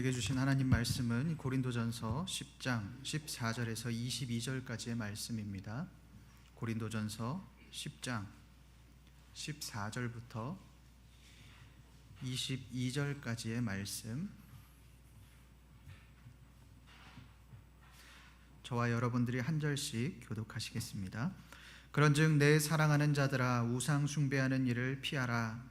우리에게 주신 하나님 말씀은 고린도전서 10장 14절에서 22절까지의 말씀입니다. 고린도전서 10장 14절부터 22절까지의 말씀, 저와 여러분들이 한 절씩 교독하시겠습니다. 그런즉 내 사랑하는 자들아, 우상 숭배하는 일을 피하라.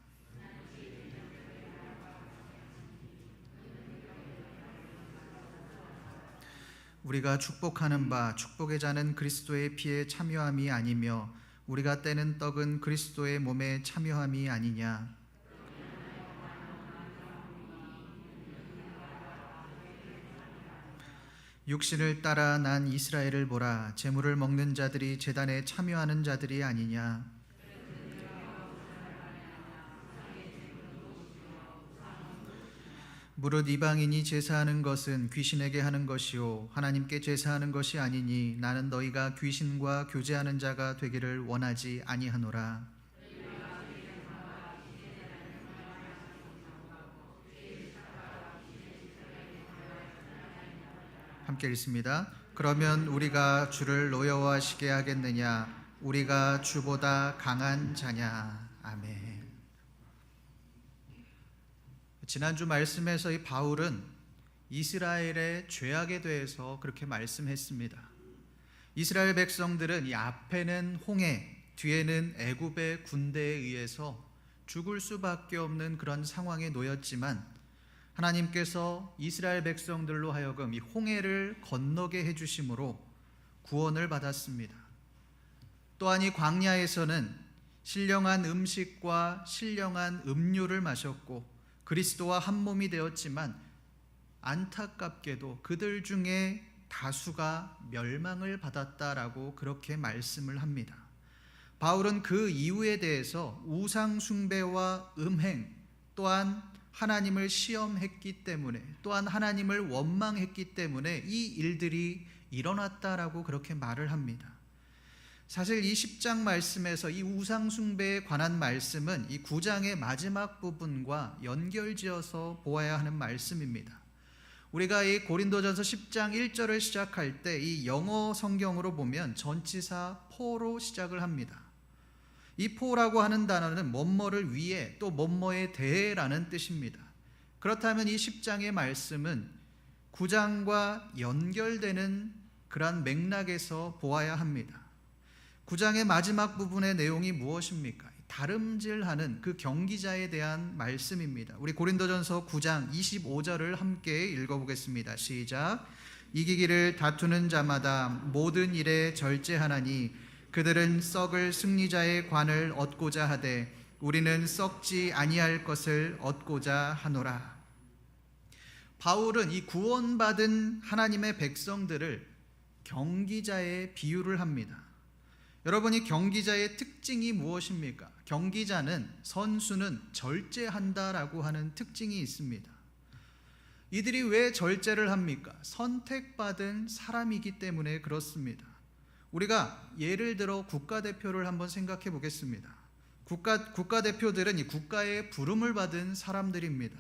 우리가 축복하는 바 축복의 자는 그리스도의 피에 참여함이 아니며 우리가 떼는 떡은 그리스도의 몸에 참여함이 아니냐. 육신을 따라 난 이스라엘을 보라. 제물을 먹는 자들이 제단에 참여하는 자들이 아니냐. 무릇 이방인이 제사하는 것은 귀신에게 하는 것이요 하나님께 제사하는 것이 아니니 나는 너희가 귀신과 교제하는 자가 되기를 원하지 아니하노라. 함께 읽습니다. 그러면 우리가 주를 노여워하시게 하겠느냐? 우리가 주보다 강한 자냐? 아멘. 지난주 말씀에서 이 바울은 이스라엘의 죄악에 대해서 그렇게 말씀했습니다. 이스라엘 백성들은 이 앞에는 홍해, 뒤에는 애굽의 군대에 의해서 죽을 수밖에 없는 그런 상황에 놓였지만 하나님께서 이스라엘 백성들로 하여금 이 홍해를 건너게 해주심으로 구원을 받았습니다. 또한 이 광야에서는 신령한 음식과 신령한 음료를 마셨고 그리스도와 한 몸이 되었지만 안타깝게도 그들 중에 다수가 멸망을 받았다라고 그렇게 말씀을 합니다. 바울은 그 이유에 대해서 우상 숭배와 음행, 또한 하나님을 시험했기 때문에, 또한 하나님을 원망했기 때문에 이 일들이 일어났다라고 그렇게 말을 합니다. 사실 이 10장 말씀에서 이 우상 숭배에 관한 말씀은 이 9장의 마지막 부분과 연결지어서 보아야 하는 말씀입니다. 우리가 이 고린도전서 10장 1절을 시작할 때 이 영어 성경으로 보면 전치사 포로 시작을 합니다. 이 포라고 하는 단어는 뭐뭐를 위해 또 뭐뭐에 대해라는 뜻입니다. 그렇다면 이 10장의 말씀은 9장과 연결되는 그러한 맥락에서 보아야 합니다. 9장의 마지막 부분의 내용이 무엇입니까? 다름질하는 그 경기자에 대한 말씀입니다. 우리 고린도전서 9장 25절을 함께 읽어보겠습니다. 시작. 이기기를 다투는 자마다 모든 일에 절제하나니 그들은 썩을 승리자의 관을 얻고자 하되 우리는 썩지 아니할 것을 얻고자 하노라. 바울은 이 구원받은 하나님의 백성들을 경기자의 비유를 합니다. 여러분이 경기자의 특징이 무엇입니까? 경기자는, 선수는 절제한다라고 하는 특징이 있습니다. 이들이 왜 절제를 합니까? 선택받은 사람이기 때문에 그렇습니다. 우리가 예를 들어 국가대표를 한번 생각해 보겠습니다. 국가대표들은 이 국가의 부름을 받은 사람들입니다.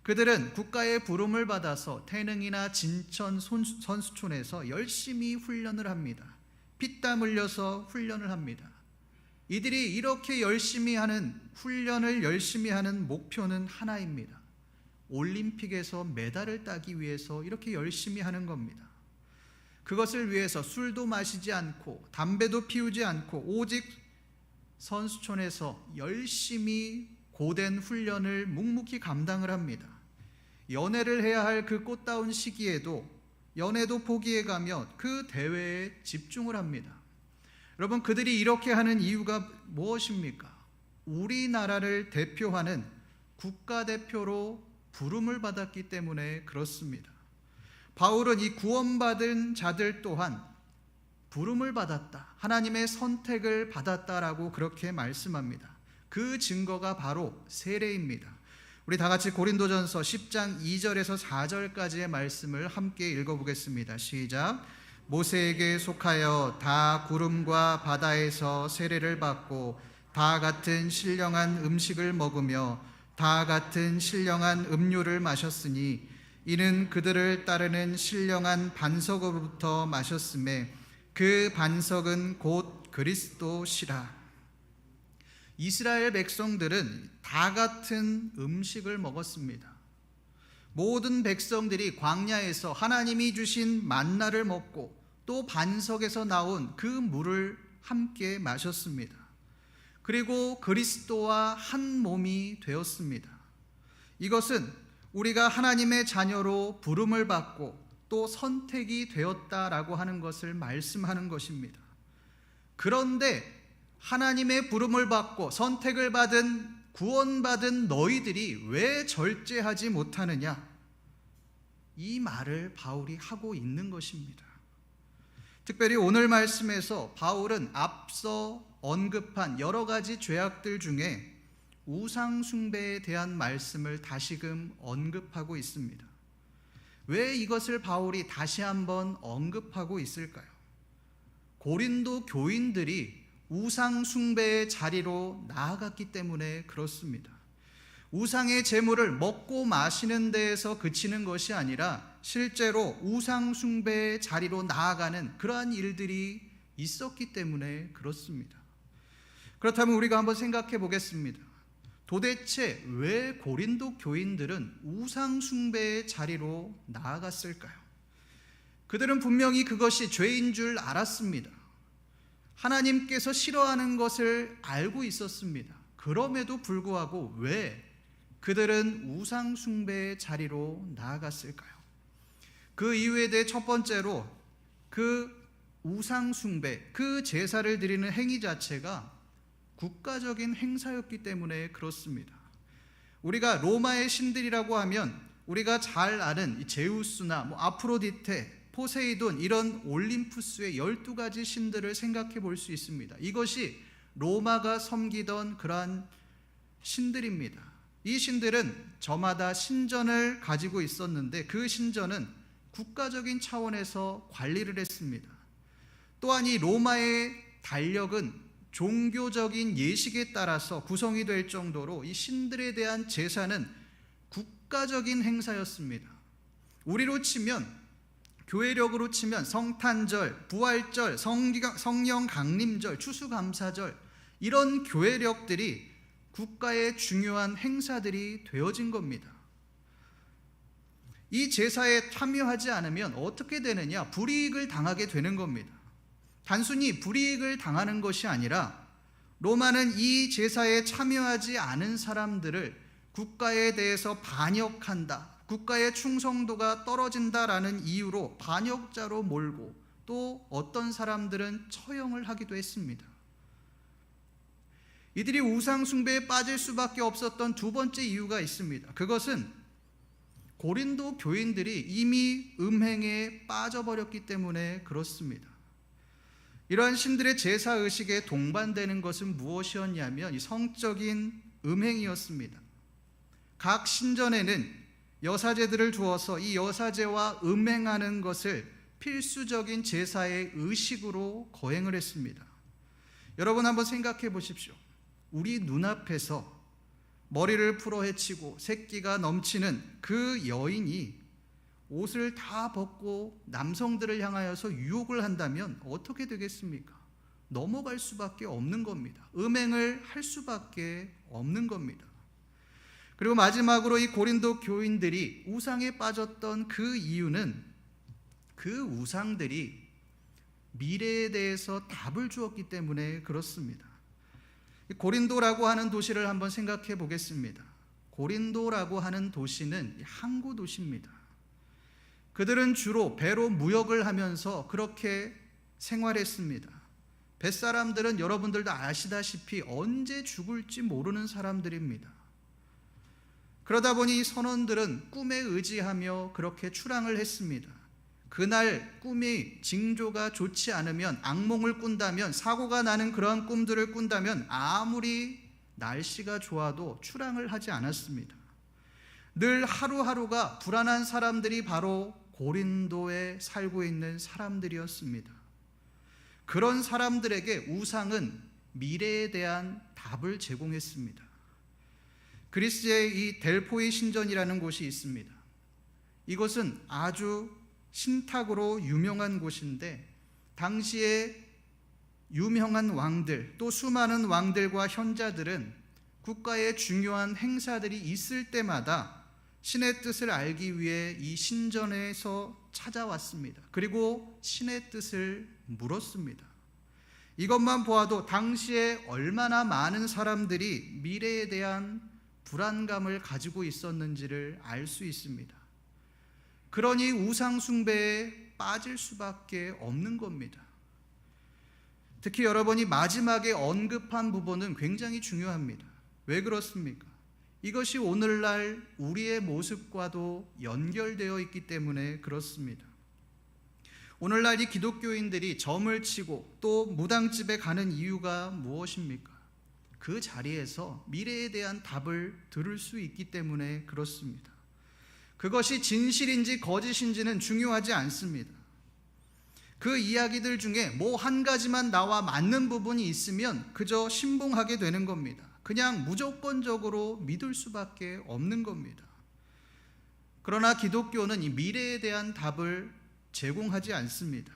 그들은 국가의 부름을 받아서 태릉이나 진천 선수촌에서 열심히 훈련을 합니다. 피땀 흘려서 훈련을 합니다. 이들이 이렇게 열심히 하는, 훈련을 열심히 하는 목표는 하나입니다. 올림픽에서 메달을 따기 위해서 이렇게 열심히 하는 겁니다. 그것을 위해서 술도 마시지 않고 담배도 피우지 않고 오직 선수촌에서 열심히 고된 훈련을 묵묵히 감당을 합니다. 연애를 해야 할 그 꽃다운 시기에도 연애도 포기해가며 그 대회에 집중을 합니다. 여러분, 그들이 이렇게 하는 이유가 무엇입니까? 우리나라를 대표하는 국가대표로 부름을 받았기 때문에 그렇습니다. 바울은 이 구원받은 자들 또한 부름을 받았다, 하나님의 선택을 받았다라고 그렇게 말씀합니다. 그 증거가 바로 세례입니다. 우리 다 같이 고린도전서 10장 2절에서 4절까지의 말씀을 함께 읽어보겠습니다. 시작. 모세에게 속하여 다 구름과 바다에서 세례를 받고 다 같은 신령한 음식을 먹으며 다 같은 신령한 음료를 마셨으니 이는 그들을 따르는 신령한 반석으로부터 마셨음에 그 반석은 곧 그리스도시라. 이스라엘 백성들은 다 같은 음식을 먹었습니다. 모든 백성들이 광야에서 하나님이 주신 만나를 먹고 또 반석에서 나온 그 물을 함께 마셨습니다. 그리고 그리스도와 한 몸이 되었습니다. 이것은 우리가 하나님의 자녀로 부름을 받고 또 선택이 되었다라고 하는 것을 말씀하는 것입니다. 그런데 하나님의 부름을 받고 선택을 받은 구원받은 너희들이 왜 절제하지 못하느냐? 이 말을 바울이 하고 있는 것입니다. 특별히 오늘 말씀에서 바울은 앞서 언급한 여러 가지 죄악들 중에 우상 숭배에 대한 말씀을 다시금 언급하고 있습니다. 왜 이것을 바울이 다시 한번 언급하고 있을까요? 고린도 교인들이 우상 숭배의 자리로 나아갔기 때문에 그렇습니다. 우상의 제물을 먹고 마시는 데에서 그치는 것이 아니라 실제로 우상 숭배의 자리로 나아가는 그러한 일들이 있었기 때문에 그렇습니다. 그렇다면 우리가 한번 생각해 보겠습니다. 도대체 왜 고린도 교인들은 우상 숭배의 자리로 나아갔을까요? 그들은 분명히 그것이 죄인 줄 알았습니다. 하나님께서 싫어하는 것을 알고 있었습니다. 그럼에도 불구하고 왜 그들은 우상 숭배의 자리로 나아갔을까요? 그 이유에 대해 첫 번째로 그 우상 숭배, 그 제사를 드리는 행위 자체가 국가적인 행사였기 때문에 그렇습니다. 우리가 로마의 신들이라고 하면 우리가 잘 아는 이 제우스나 아프로디테, 포세이돈 이런 올림푸스의 12가지 신들을 생각해 볼 수 있습니다. 이것이 로마가 섬기던 그러한 신들입니다. 이 신들은 저마다 신전을 가지고 있었는데 그 신전은 국가적인 차원에서 관리를 했습니다. 또한 이 로마의 달력은 종교적인 예식에 따라서 구성이 될 정도로 이 신들에 대한 제사는 국가적인 행사였습니다. 우리로 치면 교회력으로 치면 성탄절, 부활절, 성령 강림절, 추수감사절 이런 교회력들이 국가의 중요한 행사들이 되어진 겁니다. 이 제사에 참여하지 않으면 어떻게 되느냐? 불이익을 당하게 되는 겁니다. 단순히 불이익을 당하는 것이 아니라 로마는 이 제사에 참여하지 않은 사람들을 국가에 대해서 반역한다, 국가의 충성도가 떨어진다라는 이유로 반역자로 몰고 또 어떤 사람들은 처형을 하기도 했습니다. 이들이 우상 숭배에 빠질 수밖에 없었던 두 번째 이유가 있습니다. 그것은 고린도 교인들이 이미 음행에 빠져버렸기 때문에 그렇습니다. 이러한 신들의 제사 의식에 동반되는 것은 무엇이었냐면 이 성적인 음행이었습니다. 각 신전에는 여사제들을 두어서 이 여사제와 음행하는 것을 필수적인 제사의 의식으로 거행을 했습니다. 여러분 한번 생각해 보십시오. 우리 눈앞에서 머리를 풀어헤치고 새끼가 넘치는 그 여인이 옷을 다 벗고 남성들을 향하여서 유혹을 한다면 어떻게 되겠습니까? 넘어갈 수밖에 없는 겁니다. 음행을 할 수밖에 없는 겁니다. 그리고 마지막으로 이 고린도 교인들이 우상에 빠졌던 그 이유는 그 우상들이 미래에 대해서 답을 주었기 때문에 그렇습니다. 고린도라고 하는 도시를 한번 생각해 보겠습니다. 고린도라고 하는 도시는 항구 도시입니다. 그들은 주로 배로 무역을 하면서 그렇게 생활했습니다. 뱃사람들은 여러분들도 아시다시피 언제 죽을지 모르는 사람들입니다. 그러다 보니 선원들은 꿈에 의지하며 그렇게 출항을 했습니다. 그날 꿈이 징조가 좋지 않으면, 악몽을 꾼다면, 사고가 나는 그러한 꿈들을 꾼다면 아무리 날씨가 좋아도 출항을 하지 않았습니다. 늘 하루하루가 불안한 사람들이 바로 고린도에 살고 있는 사람들이었습니다. 그런 사람들에게 우상은 미래에 대한 답을 제공했습니다. 그리스의 이 델포이 신전이라는 곳이 있습니다. 이것은 아주 신탁으로 유명한 곳인데 당시에 유명한 왕들 또 수많은 왕들과 현자들은 국가의 중요한 행사들이 있을 때마다 신의 뜻을 알기 위해 이 신전에서 찾아왔습니다. 그리고 신의 뜻을 물었습니다. 이것만 보아도 당시에 얼마나 많은 사람들이 미래에 대한 불안감을 가지고 있었는지를 알 수 있습니다. 그러니 우상 숭배에 빠질 수밖에 없는 겁니다. 특히 여러분이 마지막에 언급한 부분은 굉장히 중요합니다. 왜 그렇습니까? 이것이 오늘날 우리의 모습과도 연결되어 있기 때문에 그렇습니다. 오늘날 이 기독교인들이 점을 치고 또 무당집에 가는 이유가 무엇입니까? 그 자리에서 미래에 대한 답을 들을 수 있기 때문에 그렇습니다. 그것이 진실인지 거짓인지는 중요하지 않습니다. 그 이야기들 중에 뭐 한 가지만 나와 맞는 부분이 있으면 그저 신봉하게 되는 겁니다. 그냥 무조건적으로 믿을 수밖에 없는 겁니다. 그러나 기독교는 이 미래에 대한 답을 제공하지 않습니다.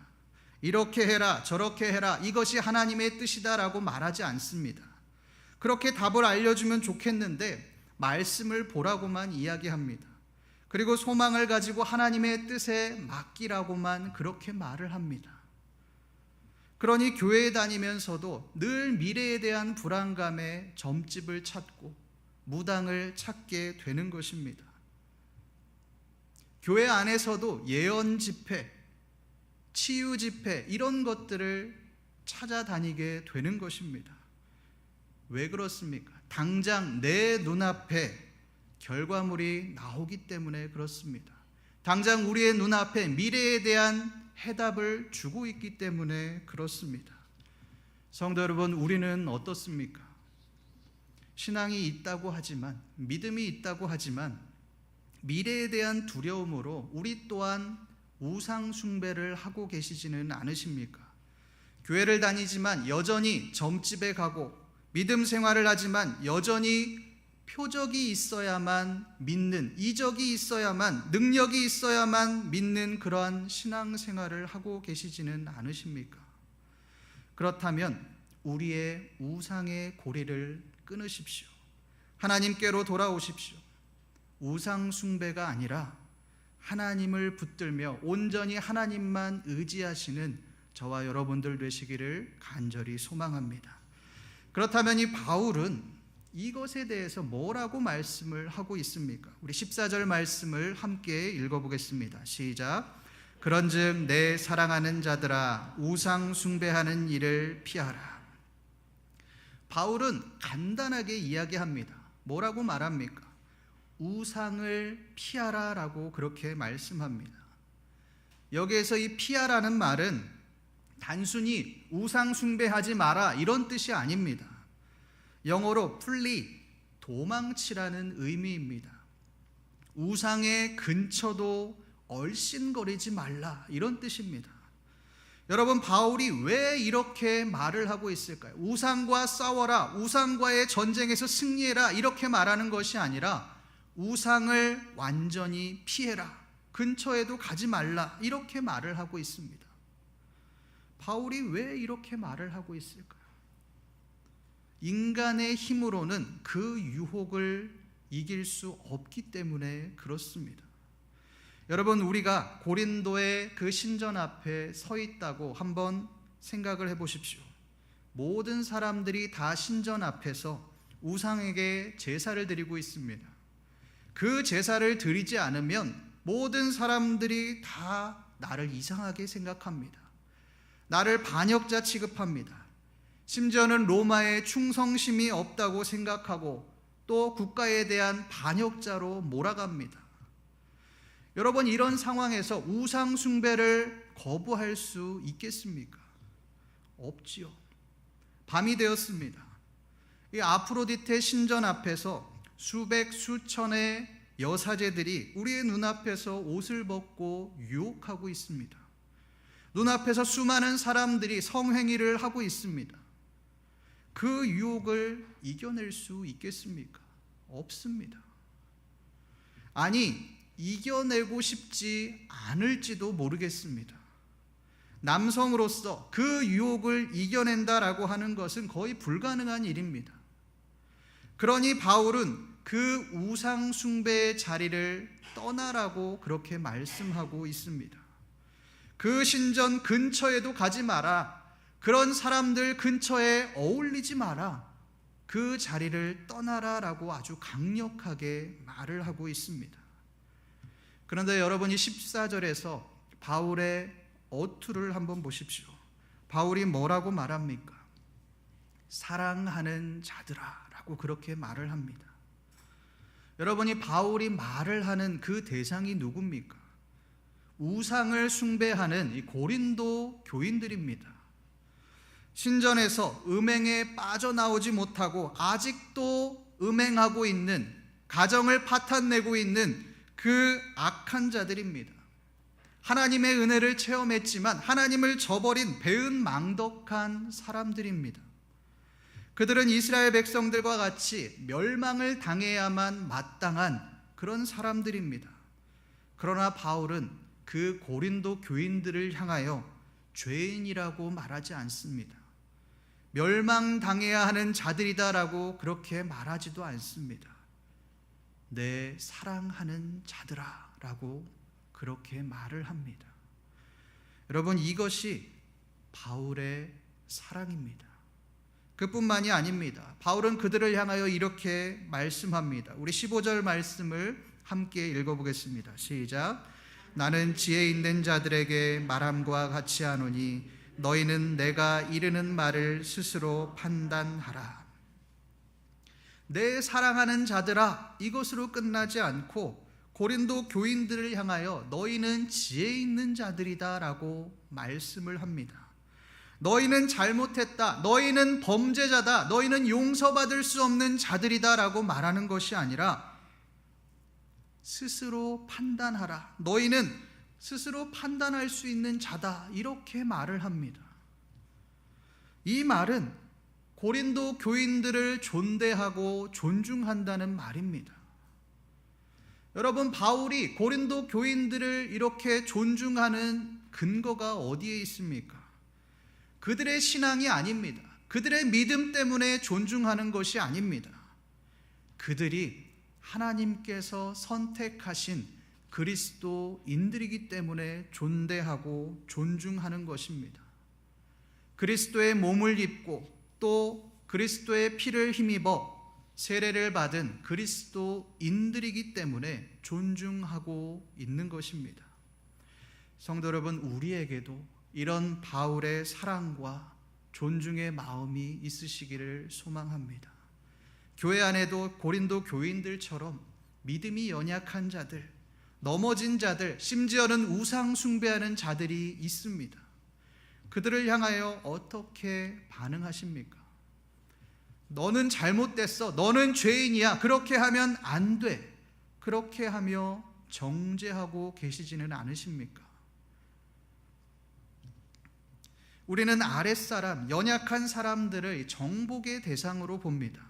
이렇게 해라 저렇게 해라 이것이 하나님의 뜻이다라고 말하지 않습니다. 그렇게 답을 알려주면 좋겠는데 말씀을 보라고만 이야기합니다. 그리고 소망을 가지고 하나님의 뜻에 맡기라고만 그렇게 말을 합니다. 그러니 교회에 다니면서도 늘 미래에 대한 불안감에 점집을 찾고 무당을 찾게 되는 것입니다. 교회 안에서도 예언 집회, 치유 집회 이런 것들을 찾아다니게 되는 것입니다. 왜 그렇습니까? 당장 내 눈앞에 결과물이 나오기 때문에 그렇습니다. 당장 우리의 눈앞에 미래에 대한 해답을 주고 있기 때문에 그렇습니다. 성도 여러분, 우리는 어떻습니까? 신앙이 있다고 하지만, 믿음이 있다고 하지만 미래에 대한 두려움으로 우리 또한 우상 숭배를 하고 계시지는 않으십니까? 교회를 다니지만 여전히 점집에 가고 믿음 생활을 하지만 여전히 표적이 있어야만 믿는, 이적이 있어야만, 능력이 있어야만 믿는 그러한 신앙생활을 하고 계시지는 않으십니까? 그렇다면 우리의 우상의 고리를 끊으십시오. 하나님께로 돌아오십시오. 우상 숭배가 아니라 하나님을 붙들며 온전히 하나님만 의지하시는 저와 여러분들 되시기를 간절히 소망합니다. 그렇다면 이 바울은 이것에 대해서 뭐라고 말씀을 하고 있습니까? 우리 14절 말씀을 함께 읽어보겠습니다. 시작. 그런즉 내 사랑하는 자들아 우상 숭배하는 일을 피하라. 바울은 간단하게 이야기합니다. 뭐라고 말합니까? 우상을 피하라라고 그렇게 말씀합니다. 여기에서 이 피하라는 말은 단순히 우상 숭배하지 마라 이런 뜻이 아닙니다. 영어로 flee, 도망치라는 의미입니다. 우상의 근처도 얼씬거리지 말라 이런 뜻입니다. 여러분, 바울이 왜 이렇게 말을 하고 있을까요? 우상과 싸워라, 우상과의 전쟁에서 승리해라 이렇게 말하는 것이 아니라 우상을 완전히 피해라, 근처에도 가지 말라 이렇게 말을 하고 있습니다. 바울이 왜 이렇게 말을 하고 있을까요? 인간의 힘으로는 그 유혹을 이길 수 없기 때문에 그렇습니다. 여러분, 우리가 고린도의 그 신전 앞에 서 있다고 한번 생각을 해보십시오. 모든 사람들이 다 신전 앞에서 우상에게 제사를 드리고 있습니다. 그 제사를 드리지 않으면 모든 사람들이 다 나를 이상하게 생각합니다. 나를 반역자 취급합니다. 심지어는 로마에 충성심이 없다고 생각하고 또 국가에 대한 반역자로 몰아갑니다. 여러분, 이런 상황에서 우상 숭배를 거부할 수 있겠습니까? 없지요. 밤이 되었습니다. 이 아프로디테 신전 앞에서 수백 수천의 여사제들이 우리의 눈앞에서 옷을 벗고 유혹하고 있습니다. 눈앞에서 수많은 사람들이 성행위를 하고 있습니다. 그 유혹을 이겨낼 수 있겠습니까? 없습니다. 아니, 이겨내고 싶지 않을지도 모르겠습니다. 남성으로서 그 유혹을 이겨낸다라고 하는 것은 거의 불가능한 일입니다. 그러니 바울은 그 우상 숭배의 자리를 떠나라고 그렇게 말씀하고 있습니다. 그 신전 근처에도 가지 마라. 그런 사람들 근처에 어울리지 마라. 그 자리를 떠나라라고 아주 강력하게 말을 하고 있습니다. 그런데 여러분이 14절에서 바울의 어투를 한번 보십시오. 바울이 뭐라고 말합니까? 사랑하는 자들아 라고 그렇게 말을 합니다. 여러분이 바울이 말을 하는 그 대상이 누굽니까? 우상을 숭배하는 이 고린도 교인들입니다. 신전에서 음행에 빠져나오지 못하고 아직도 음행하고 있는, 가정을 파탄내고 있는 그 악한 자들입니다. 하나님의 은혜를 체험했지만 하나님을 저버린 배은망덕한 사람들입니다. 그들은 이스라엘 백성들과 같이 멸망을 당해야만 마땅한 그런 사람들입니다. 그러나 바울은 그 고린도 교인들을 향하여 죄인이라고 말하지 않습니다. 멸망당해야 하는 자들이다라고 그렇게 말하지도 않습니다. 내 사랑하는 자들아 라고 그렇게 말을 합니다. 여러분, 이것이 바울의 사랑입니다. 그뿐만이 아닙니다. 바울은 그들을 향하여 이렇게 말씀합니다. 우리 15절 말씀을 함께 읽어보겠습니다. 시작. 나는 지혜 있는 자들에게 말함과 같이 하노니 너희는 내가 이르는 말을 스스로 판단하라. 내 사랑하는 자들아, 이것으로 끝나지 않고 고린도 교인들을 향하여 너희는 지혜 있는 자들이다 라고 말씀을 합니다. 너희는 잘못했다, 너희는 범죄자다, 너희는 용서받을 수 없는 자들이다 라고 말하는 것이 아니라 스스로 판단하라, 너희는 스스로 판단할 수 있는 자다, 이렇게 말을 합니다. 이 말은 고린도 교인들을 존대하고 존중한다는 말입니다. 여러분, 바울이 고린도 교인들을 이렇게 존중하는 근거가 어디에 있습니까? 그들의 신앙이 아닙니다. 그들의 믿음 때문에 존중하는 것이 아닙니다. 그들이 하나님께서 선택하신 그리스도인들이기 때문에 존대하고 존중하는 것입니다. 그리스도의 몸을 입고 또 그리스도의 피를 힘입어 세례를 받은 그리스도인들이기 때문에 존중하고 있는 것입니다. 성도 여러분, 우리에게도 이런 바울의 사랑과 존중의 마음이 있으시기를 소망합니다. 교회 안에도 고린도 교인들처럼 믿음이 연약한 자들, 넘어진 자들, 심지어는 우상 숭배하는 자들이 있습니다. 그들을 향하여 어떻게 반응하십니까? 너는 잘못됐어, 너는 죄인이야, 그렇게 하면 안 돼, 그렇게 하며 정죄하고 계시지는 않으십니까? 우리는 아랫사람, 연약한 사람들을 정복의 대상으로 봅니다.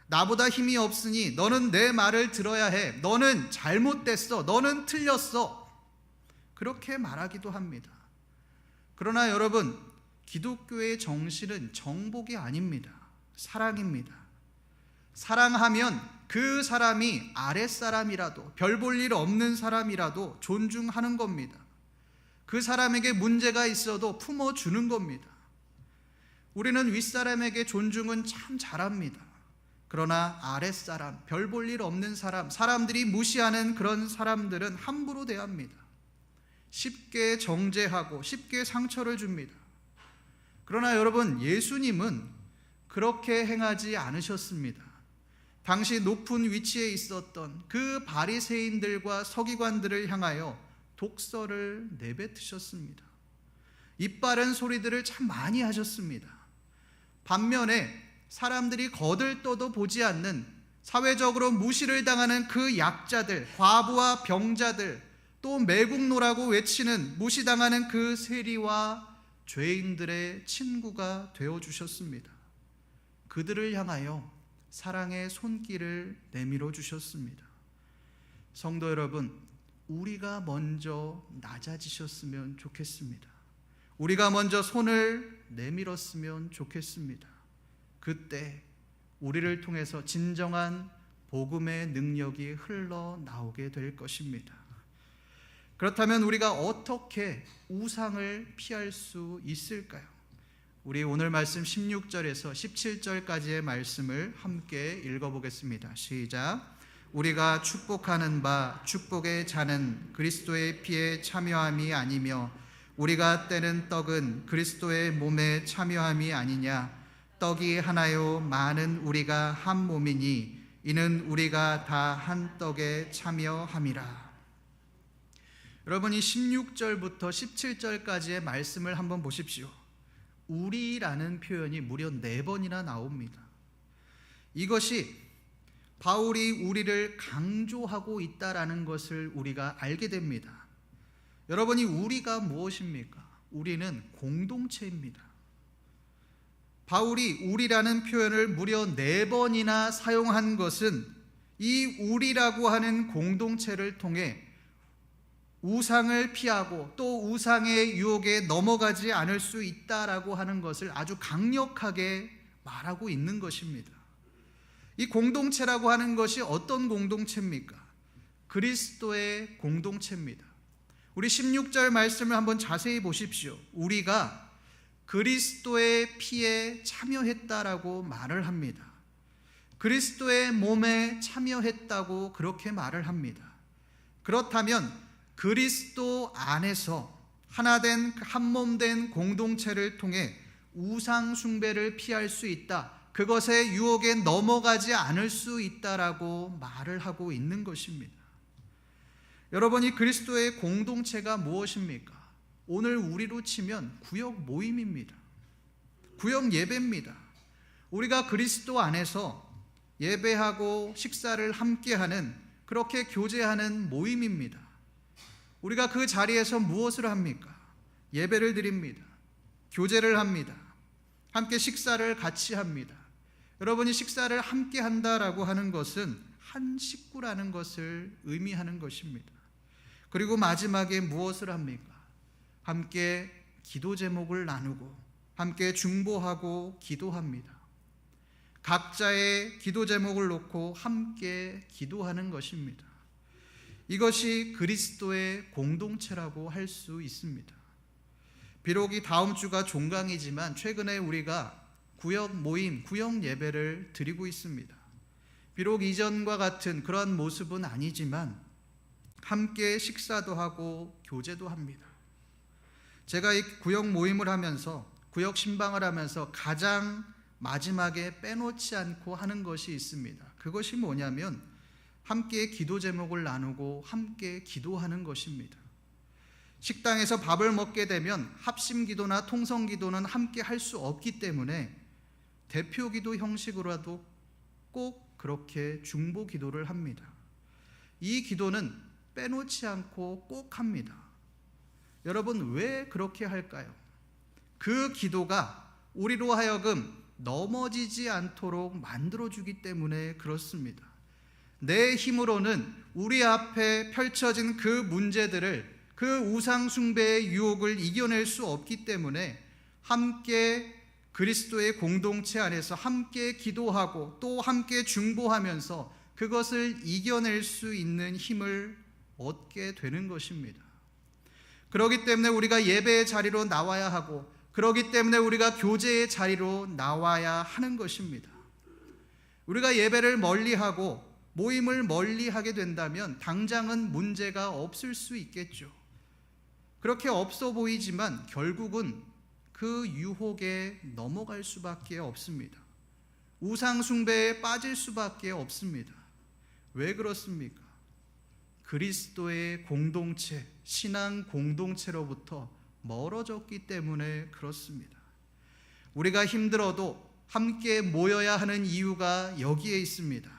나보다 힘이 없으니 너는 내 말을 들어야 해, 너는 잘못됐어, 너는 틀렸어, 그렇게 말하기도 합니다. 그러나 여러분, 기독교의 정신은 정복이 아닙니다. 사랑입니다. 사랑하면 그 사람이 아랫사람이라도, 별 볼 일 없는 사람이라도 존중하는 겁니다. 그 사람에게 문제가 있어도 품어주는 겁니다. 우리는 윗사람에게 존중은 참 잘합니다. 그러나 아랫사람, 별 볼 일 없는 사람, 사람들이 무시하는 그런 사람들은 함부로 대합니다. 쉽게 정죄하고 쉽게 상처를 줍니다. 그러나 여러분, 예수님은 그렇게 행하지 않으셨습니다. 당시 높은 위치에 있었던 그 바리새인들과 서기관들을 향하여 독설을 내뱉으셨습니다. 이빠른 소리들을 참 많이 하셨습니다. 반면에 사람들이 거들떠도 보지 않는, 사회적으로 무시를 당하는 그 약자들, 과부와 병자들, 또 매국노라고 외치는, 무시당하는 그 세리와 죄인들의 친구가 되어주셨습니다. 그들을 향하여 사랑의 손길을 내밀어 주셨습니다. 성도 여러분, 우리가 먼저 낮아지셨으면 좋겠습니다. 우리가 먼저 손을 내밀었으면 좋겠습니다. 그때 우리를 통해서 진정한 복음의 능력이 흘러나오게 될 것입니다. 그렇다면 우리가 어떻게 우상을 피할 수 있을까요? 우리 오늘 말씀 16절에서 17절까지의 말씀을 함께 읽어보겠습니다. 시작. 우리가 축복하는 바 축복의 잔은 그리스도의 피에 참여함이 아니며 우리가 떼는 떡은 그리스도의 몸에 참여함이 아니냐. 떡이 하나요 많은 우리가 한 몸이니 이는 우리가 다 한 떡에 참여함이라. 여러분, 이 16절부터 17절까지의 말씀을 한번 보십시오. 우리라는 표현이 무려 4번이나 나옵니다. 이것이 바울이 우리를 강조하고 있다라는 것을 우리가 알게 됩니다. 여러분이 우리가 무엇입니까? 우리는 공동체입니다. 바울이 우리라는 표현을 무려 4번이나 사용한 것은 이 우리라고 하는 공동체를 통해 우상을 피하고 또 우상의 유혹에 넘어가지 않을 수 있다라고 하는 것을 아주 강력하게 말하고 있는 것입니다. 이 공동체라고 하는 것이 어떤 공동체입니까? 그리스도의 공동체입니다. 우리 16절 말씀을 한번 자세히 보십시오. 우리가 그리스도의 피에 참여했다라고 말을 합니다. 그리스도의 몸에 참여했다고 그렇게 말을 합니다. 그렇다면 그리스도 안에서 하나된 한몸된 공동체를 통해 우상 숭배를 피할 수 있다. 그것의 유혹에 넘어가지 않을 수 있다라고 말을 하고 있는 것입니다. 여러분이 그리스도의 공동체가 무엇입니까? 오늘 우리로 치면 구역 모임입니다. 구역 예배입니다. 우리가 그리스도 안에서 예배하고 식사를 함께하는, 그렇게 교제하는 모임입니다. 우리가 그 자리에서 무엇을 합니까? 예배를 드립니다. 교제를 합니다. 함께 식사를 같이 합니다. 여러분이 식사를 함께 한다라고 하는 것은 한 식구라는 것을 의미하는 것입니다. 그리고 마지막에 무엇을 합니까? 함께 기도 제목을 나누고 함께 중보하고 기도합니다. 각자의 기도 제목을 놓고 함께 기도하는 것입니다. 이것이 그리스도의 공동체라고 할 수 있습니다. 비록 이 다음 주가 종강이지만 최근에 우리가 구역 모임, 구역 예배를 드리고 있습니다. 비록 이전과 같은 그런 모습은 아니지만 함께 식사도 하고 교제도 합니다. 제가 이 구역 모임을 하면서, 구역 신방을 하면서 가장 마지막에 빼놓지 않고 하는 것이 있습니다. 그것이 뭐냐면 함께 기도 제목을 나누고 함께 기도하는 것입니다. 식당에서 밥을 먹게 되면 합심 기도나 통성 기도는 함께 할 수 없기 때문에 대표 기도 형식으로라도 꼭 그렇게 중보 기도를 합니다. 이 기도는 빼놓지 않고 꼭 합니다. 여러분, 왜 그렇게 할까요? 그 기도가 우리로 하여금 넘어지지 않도록 만들어주기 때문에 그렇습니다. 내 힘으로는 우리 앞에 펼쳐진 그 문제들을, 그 우상 숭배의 유혹을 이겨낼 수 없기 때문에 함께 그리스도의 공동체 안에서 함께 기도하고 또 함께 중보하면서 그것을 이겨낼 수 있는 힘을 얻게 되는 것입니다. 그렇기 때문에 우리가 예배의 자리로 나와야 하고, 그렇기 때문에 우리가 교제의 자리로 나와야 하는 것입니다. 우리가 예배를 멀리하고 모임을 멀리하게 된다면 당장은 문제가 없을 수 있겠죠. 그렇게 없어 보이지만 결국은 그 유혹에 넘어갈 수밖에 없습니다. 우상 숭배에 빠질 수밖에 없습니다. 왜 그렇습니까? 그리스도의 공동체, 신앙 공동체로부터 멀어졌기 때문에 그렇습니다. 우리가 힘들어도 함께 모여야 하는 이유가 여기에 있습니다.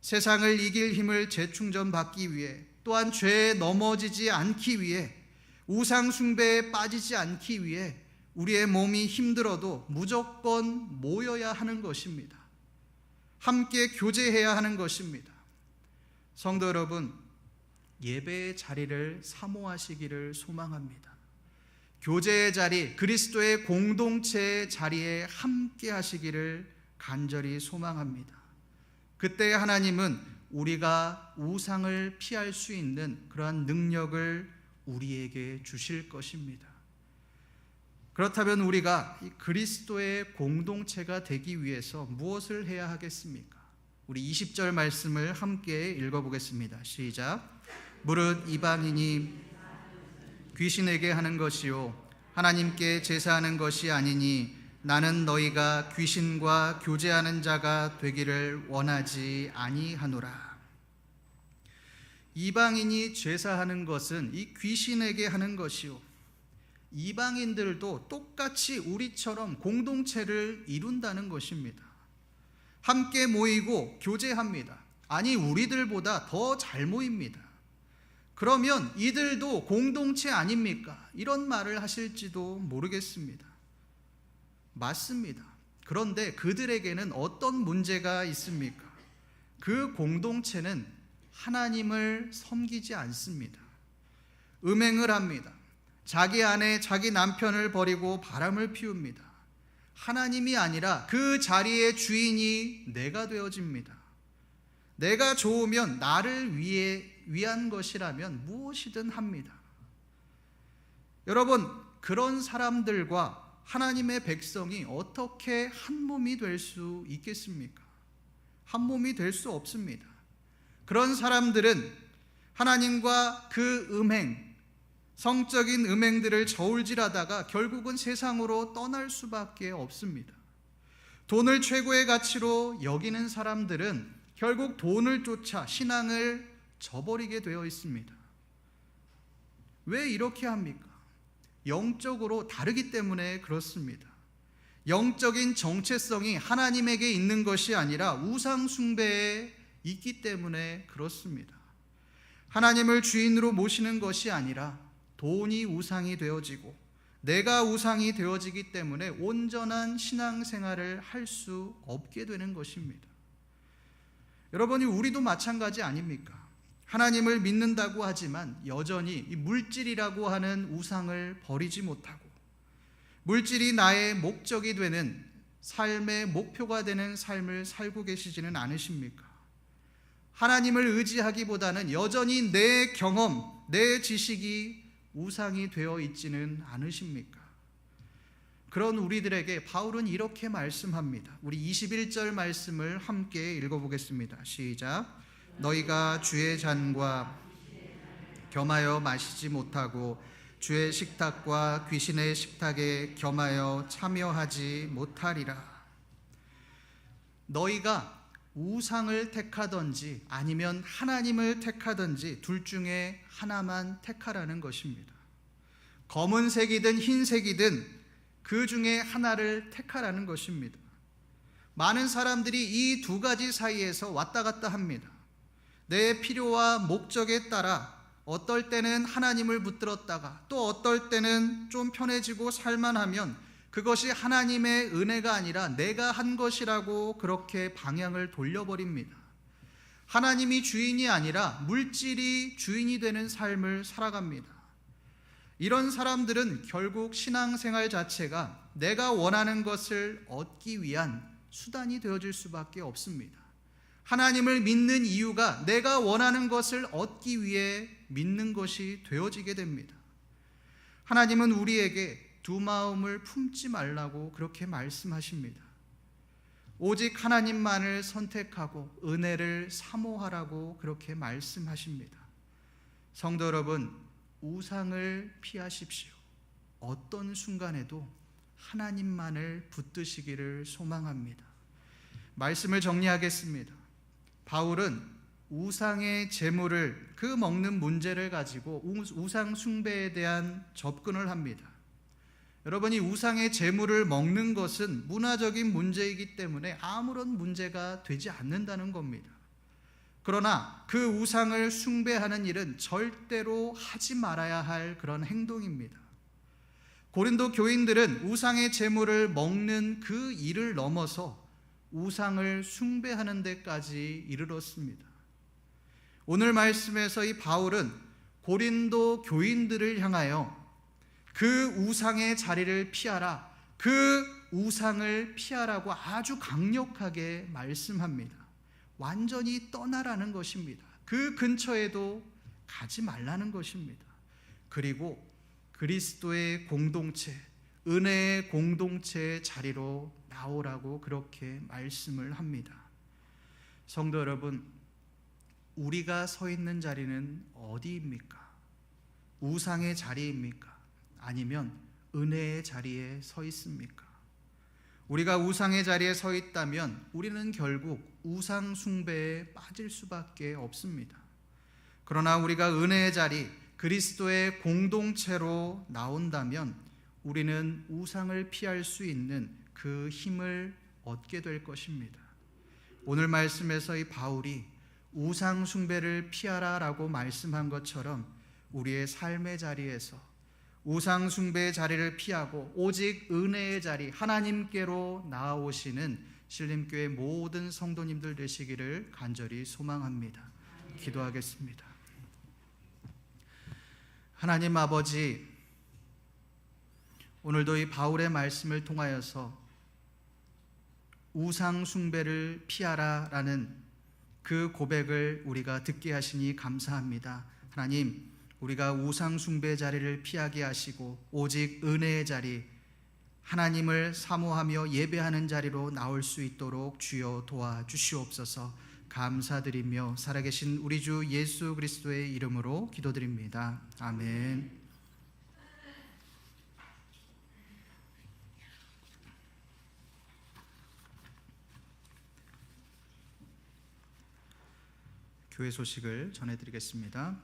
세상을 이길 힘을 재충전받기 위해, 또한 죄에 넘어지지 않기 위해, 우상 숭배에 빠지지 않기 위해 우리의 몸이 힘들어도 무조건 모여야 하는 것입니다. 함께 교제해야 하는 것입니다. 성도 여러분, 예배의 자리를 사모하시기를 소망합니다. 교제의 자리, 그리스도의 공동체의 자리에 함께 하시기를 간절히 소망합니다. 그때 하나님은 우리가 우상을 피할 수 있는 그러한 능력을 우리에게 주실 것입니다. 그렇다면 우리가 이 그리스도의 공동체가 되기 위해서 무엇을 해야 하겠습니까? 우리 20절 말씀을 함께 읽어보겠습니다. 시작. 무릇 이방인이 귀신에게 하는 것이요 하나님께 제사하는 것이 아니니 나는 너희가 귀신과 교제하는 자가 되기를 원하지 아니하노라. 이방인이 제사하는 것은 이 귀신에게 하는 것이요 이방인들도 똑같이 우리처럼 공동체를 이룬다는 것입니다. 함께 모이고 교제합니다. 아니 우리들보다 더 잘 모입니다. 그러면 이들도 공동체 아닙니까? 이런 말을 하실지도 모르겠습니다. 맞습니다. 그런데 그들에게는 어떤 문제가 있습니까? 그 공동체는 하나님을 섬기지 않습니다. 음행을 합니다. 자기 아내, 자기 남편을 버리고 바람을 피웁니다. 하나님이 아니라 그 자리의 주인이 내가 되어집니다. 내가 좋으면 나를 위한 것이라면 무엇이든 합니다. 여러분, 그런 사람들과 하나님의 백성이 어떻게 한 몸이 될 수 있겠습니까? 한 몸이 될 수 없습니다. 그런 사람들은 하나님과 그 음행, 성적인 음행들을 저울질하다가 결국은 세상으로 떠날 수밖에 없습니다. 돈을 최고의 가치로 여기는 사람들은 결국 돈을 쫓아 신앙을 저버리게 되어 있습니다. 왜 이렇게 합니까? 영적으로 다르기 때문에 그렇습니다. 영적인 정체성이 하나님에게 있는 것이 아니라 우상 숭배에 있기 때문에 그렇습니다. 하나님을 주인으로 모시는 것이 아니라 돈이 우상이 되어지고 내가 우상이 되어지기 때문에 온전한 신앙생활을 할 수 없게 되는 것입니다. 여러분이 우리도 마찬가지 아닙니까? 하나님을 믿는다고 하지만 여전히 이 물질이라고 하는 우상을 버리지 못하고 물질이 나의 목적이 되는 삶의 목표가 되는 삶을 살고 계시지는 않으십니까? 하나님을 의지하기보다는 여전히 내 경험, 내 지식이 우상이 되어 있지는 않으십니까? 그런 우리들에게 바울은 이렇게 말씀합니다. 우리 21절 말씀을 함께 읽어보겠습니다. 시작. 너희가 주의 잔과 겸하여 마시지 못하고 주의 식탁과 귀신의 식탁에 겸하여 참여하지 못하리라. 너희가 우상을 택하든지 아니면 하나님을 택하든지 둘 중에 하나만 택하라는 것입니다. 검은색이든 흰색이든 그 중에 하나를 택하라는 것입니다. 많은 사람들이 이 두 가지 사이에서 왔다 갔다 합니다. 내 필요와 목적에 따라 어떨 때는 하나님을 붙들었다가 또 어떨 때는 좀 편해지고 살만하면 그것이 하나님의 은혜가 아니라 내가 한 것이라고 그렇게 방향을 돌려버립니다. 하나님이 주인이 아니라 물질이 주인이 되는 삶을 살아갑니다. 이런 사람들은 결국 신앙생활 자체가 내가 원하는 것을 얻기 위한 수단이 되어질 수밖에 없습니다. 하나님을 믿는 이유가 내가 원하는 것을 얻기 위해 믿는 것이 되어지게 됩니다. 하나님은 우리에게 두 마음을 품지 말라고 그렇게 말씀하십니다. 오직 하나님만을 선택하고 은혜를 사모하라고 그렇게 말씀하십니다. 성도 여러분, 우상을 피하십시오. 어떤 순간에도 하나님만을 붙드시기를 소망합니다. 말씀을 정리하겠습니다. 바울은 우상의 제물을 그 먹는 문제를 가지고 우상 숭배에 대한 접근을 합니다. 여러분이 우상의 제물을 먹는 것은 문화적인 문제이기 때문에 아무런 문제가 되지 않는다는 겁니다. 그러나 그 우상을 숭배하는 일은 절대로 하지 말아야 할 그런 행동입니다. 고린도 교인들은 우상의 제물을 먹는 그 일을 넘어서 우상을 숭배하는 데까지 이르렀습니다. 오늘 말씀에서 이 바울은 고린도 교인들을 향하여 그 우상의 자리를 피하라, 그 우상을 피하라고 아주 강력하게 말씀합니다. 완전히 떠나라는 것입니다. 그 근처에도 가지 말라는 것입니다. 그리고 그리스도의 공동체, 은혜의 공동체의 자리로 나오라고 그렇게 말씀을 합니다. 성도 여러분, 우리가 서 있는 자리는 어디입니까? 우상의 자리입니까? 아니면 은혜의 자리에 서 있습니까? 우리가 우상의 자리에 서 있다면 우리는 결국 우상 숭배에 빠질 수밖에 없습니다. 그러나 우리가 은혜의 자리, 그리스도의 공동체로 나온다면 우리는 우상을 피할 수 있는 그 힘을 얻게 될 것입니다. 오늘 말씀에서 이 바울이 우상 숭배를 피하라라고 말씀한 것처럼 우리의 삶의 자리에서 우상 숭배의 자리를 피하고 오직 은혜의 자리, 하나님께로 나아오시는 신림교회 모든 성도님들 되시기를 간절히 소망합니다. 기도하겠습니다. 하나님 아버지, 오늘도 이 바울의 말씀을 통하여서 우상 숭배를 피하라라는 그 고백을 우리가 듣게 하시니 감사합니다. 하나님, 우리가 우상 숭배 자리를 피하게 하시고 오직 은혜의 자리, 하나님을 사모하며 예배하는 자리로 나올 수 있도록 주여 도와주시옵소서. 감사드리며 살아계신 우리 주 예수 그리스도의 이름으로 기도드립니다. 아멘. 교회 소식을 전해드리겠습니다.